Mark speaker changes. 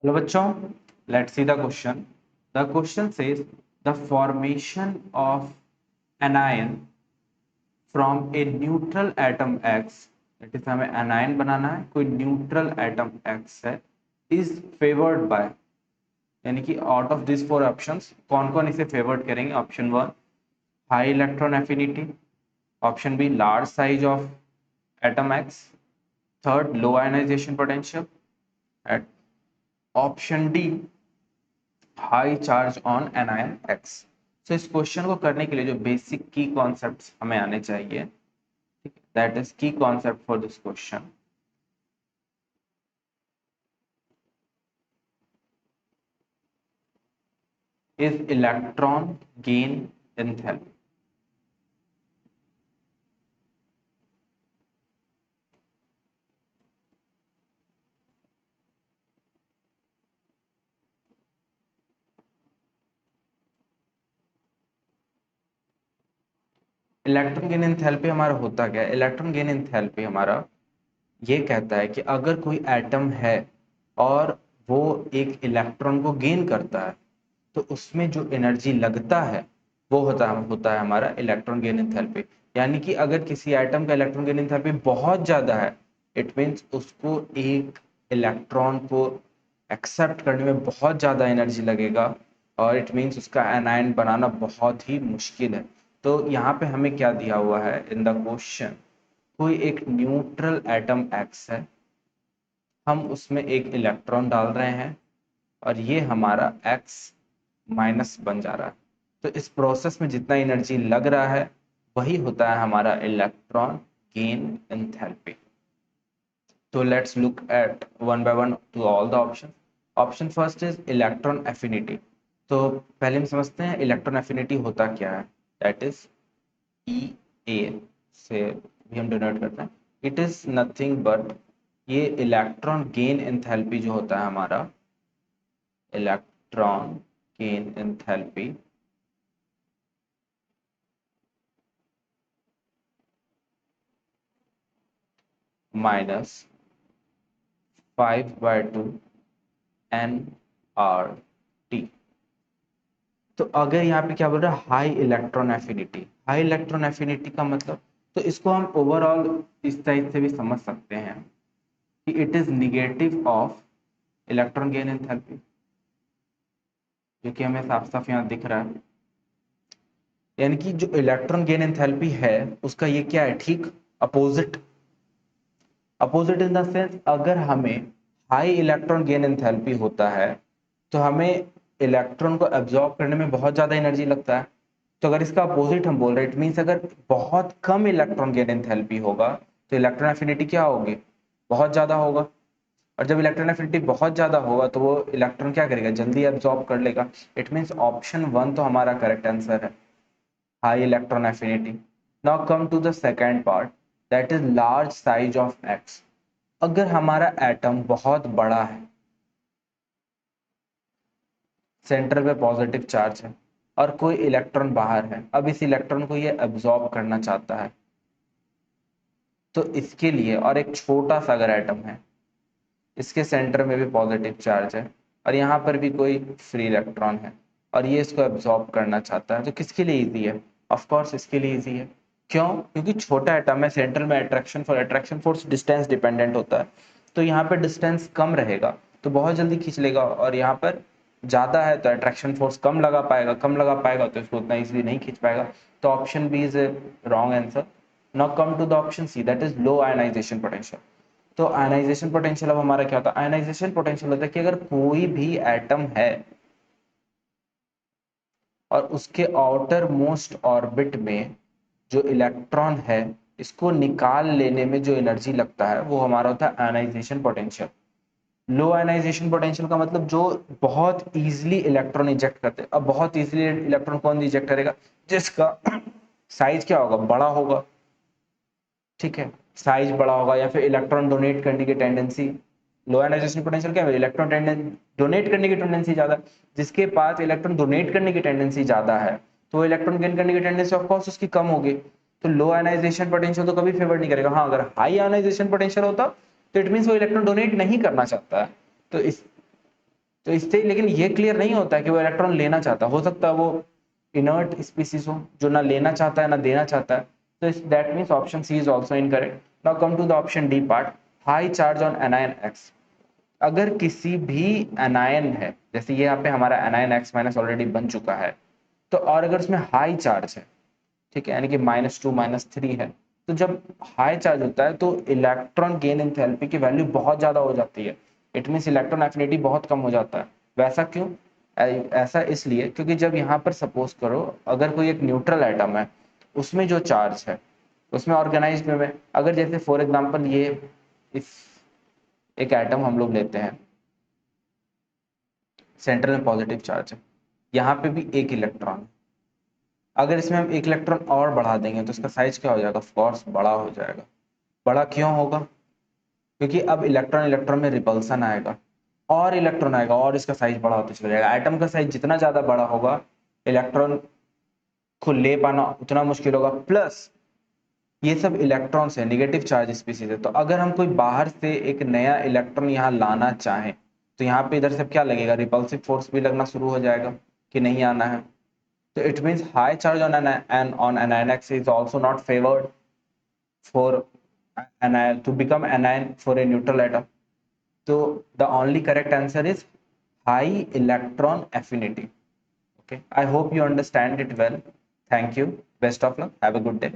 Speaker 1: Hello बच्चों, let's see the question. The question says the formation of anion from a neutral atom x, that is हमें anion बनाना है, कोई neutral atom x है, is favoured by, यानी कि out of this four options कौन कौन इसे फेवर्ड करेंगे. Option one high electron affinity, option B large size of atom x, third low ionization potential, at option D high charge on anion X. तो इस question को करने के लिए जो बेसिक की कॉन्सेप्ट्स हमें आने चाहिए, दैट इज की concept for this question is electron gain enthalpy. Electron gain enthalpy हमारा होता क्या है? इलेक्ट्रॉन गेन एंथैल्पी हमारा ये कहता है कि अगर कोई एटम है और वो एक इलेक्ट्रॉन को गेन करता है तो उसमें जो एनर्जी लगता है वो होता है हमारा इलेक्ट्रॉन गेन एंथैल्पी. यानी कि अगर किसी एटम का इलेक्ट्रॉन गेन एंथैल्पी बहुत ज्यादा है, इट मींस उसको एक इलेक्ट्रॉन को एक्सेप्ट करने में बहुत ज्यादा एनर्जी लगेगा और इट मींस उसका एनायन बनाना बहुत ही मुश्किल है. तो यहाँ पे हमें क्या दिया हुआ है इन द क्वेश्चन, कोई एक न्यूट्रल एटम एक्स है, हम उसमें एक इलेक्ट्रॉन डाल रहे हैं और ये हमारा एक्स माइनस बन जा रहा है. तो इस प्रोसेस में जितना एनर्जी लग रहा है वही होता है हमारा इलेक्ट्रॉन गेन एंथैल्पी. तो let's look at one by one two all the option. Option first is electron affinity. तो पहले हम समझते हैं इलेक्ट्रॉन एफिनिटी होता क्या है. दैट इज ई ए से भी हम डिनोट करते हैं. इट इज नथिंग बट ये इलेक्ट्रॉन गेन एंथैल्पी जो होता है हमारा electron gain enthalpy minus 5/2 nRT. तो अगर यहाँ पे क्या बोल रहा है high electron affinity, high electron affinity का मतलब, तो इसको हम ओवरऑल इस टाइप से भी समझ सकते हैं कि it is negative of electron gain enthalpy, जो कि हमें साफ साफ यहाँ दिख रहा है. यानी कि जो इलेक्ट्रॉन गेन एंथैल्पी है उसका ये क्या है, ठीक opposite. Opposite in the sense अगर हमें हाई इलेक्ट्रॉन गेन एंथैल्पी होता है तो हमें इलेक्ट्रॉन को एब्जॉर्ब करने में बहुत ज्यादा एनर्जी लगता है. तो अगर इसका अपोजिट हम बोल रहे हैं, इट मीन्स अगर बहुत कम इलेक्ट्रॉन गेन एंथैल्पी होगा तो इलेक्ट्रॉन एफिनिटी क्या होगी, बहुत ज्यादा होगा. और जब इलेक्ट्रॉन एफिनिटी बहुत ज्यादा होगा तो वो इलेक्ट्रॉन क्या करेगा, जल्दी एब्जॉर्ब कर लेगा. इट मीन्स ऑप्शन वन तो हमारा करेक्ट आंसर है, high electron affinity. Now come to the second part, that is large size of X. अगर हमारा एटम बहुत बड़ा है, सेंटर पे पॉजिटिव चार्ज है और कोई इलेक्ट्रॉन बाहर है, अब इस इलेक्ट्रॉन को ये एब्जॉर्ब करना चाहता है, तो इसके लिए, और एक छोटा सा अगर एटम है, इसके सेंटर में भी पॉजिटिव चार्ज है और यहाँ पर भी कोई फ्री इलेक्ट्रॉन है और ये इसको एब्जॉर्ब करना चाहता है, तो किसके लिए इजी है, ऑफ कोर्स इसके लिए इजी है. क्यों? क्योंकि छोटा एटम है, सेंटर में अट्रैक्शन फोर्स डिस्टेंस डिपेंडेंट होता है, तो यहाँ पर डिस्टेंस कम रहेगा तो बहुत जल्दी खींच लेगा, और यहाँ पर ज्यादा है तो अट्रैक्शन फोर्स कम लगा पाएगा तो इसको उतना इजीली नहीं खींच पाएगा. तो option B is a wrong answer. Now come to the option C, that is low ionization potential. तो आयनाइजेशन पोटेंशियल अब हमारा क्या होता है, आयनाइजेशन पोटेंशियल होता है कि अगर कोई भी एटम है और उसके आउटर मोस्ट ऑर्बिट में जो इलेक्ट्रॉन है, इसको निकाल लेने में जो एनर्जी लगता है वो हमारा होता है आयनाइजेशन पोटेंशियल. लो आयनाइजेशन पोटेंशियल का मतलब जो बहुत इजीली इलेक्ट्रॉन इजेक्ट करते हैं. अब बहुत इजीली इलेक्ट्रॉन कौन इजेक्ट करेगा, जिसका साइज क्या होगा, बड़ा होगा. ठीक है, साइज बड़ा होगा या फिर इलेक्ट्रॉन डोनेट करने की टेंडेंसी. लो आयनाइजेशन पोटेंशियल क्या है, इलेक्ट्रॉन डोनेट करने की टेंडेंसी ज्यादा. जिसके पास इलेक्ट्रॉन डोनेट करने की टेंडेंसी ज्यादा है तो इलेक्ट्रॉन गेन करने की टेंडेंसी ऑफ कोर्स उसकी कम होगी. तो लो आयनाइजेशन पोटेंशियल तो कभी फेवर नहीं करेगा. हाँ, अगर हाई आयनाइजेशन पोटेंशियल होता तो इट मींस वो इलेक्ट्रॉन डोनेट नहीं करना चाहता है. तो इस तो इससे लेकिन ये क्लियर नहीं होता है कि वो इलेक्ट्रॉन लेना चाहता, हो सकता है वो इनर्ट स्पीसीज हो जो ना लेना चाहता है ना देना चाहता है। तो that means option C is also incorrect. Now come to the option D part, high charge on anion X. अगर किसी भी एनायन है, जैसे ये यहाँ पे हमारा एनायन एक्स माइनस ऑलरेडी बन चुका है, तो और अगर उसमें हाई चार्ज है, ठीक है, यानी कि -2 -3 है, तो जब हाई चार्ज होता है तो इलेक्ट्रॉन गेन एंथैल्पी की वैल्यू बहुत ज्यादा हो जाती है। इट मीन्स इलेक्ट्रॉन एफिनिटी बहुत कम हो जाता है। वैसा क्यों? ऐसा इसलिए क्योंकि जब यहाँ पर सपोज करो अगर कोई एक न्यूट्रल एटम है, उसमें जो चार्ज है उसमें ऑर्गेनाइज्ड में अगर जैसे फॉर एग्जांपल ये इस एक एटम हम लोग लेते हैं, सेंटर में पॉजिटिव चार्ज है, यहाँ पे भी एक इलेक्ट्रॉन है। अगर इसमें हम एक इलेक्ट्रॉन और बढ़ा देंगे तो इसका साइज क्या हो जाएगा? ऑफ कोर्स बड़ा हो जाएगा। बड़ा क्यों होगा? क्योंकि अब इलेक्ट्रॉन इलेक्ट्रॉन में रिपल्सन आएगा और इलेक्ट्रॉन आएगा और इसका साइज बड़ा होता चला जाएगा। एटम का साइज जितना ज्यादा बड़ा होगा, इलेक्ट्रॉन को ले पाना उतना मुश्किल होगा। प्लस ये सब इलेक्ट्रॉन्स है, नेगेटिव चार्ज स्पीसीज है, तो अगर हम कोई बाहर से एक नया इलेक्ट्रॉन यहाँ लाना चाहें तो यहाँ पे इधर से क्या लगेगा? रिपल्सिव फोर्स भी लगना शुरू हो जाएगा कि नहीं आना है। So it means high charge on on anion X is also not favored for anion to become anion for a neutral atom. So the only correct answer is high electron affinity. Okay, I hope you understand it well. Thank you. Best of luck. Have a good day.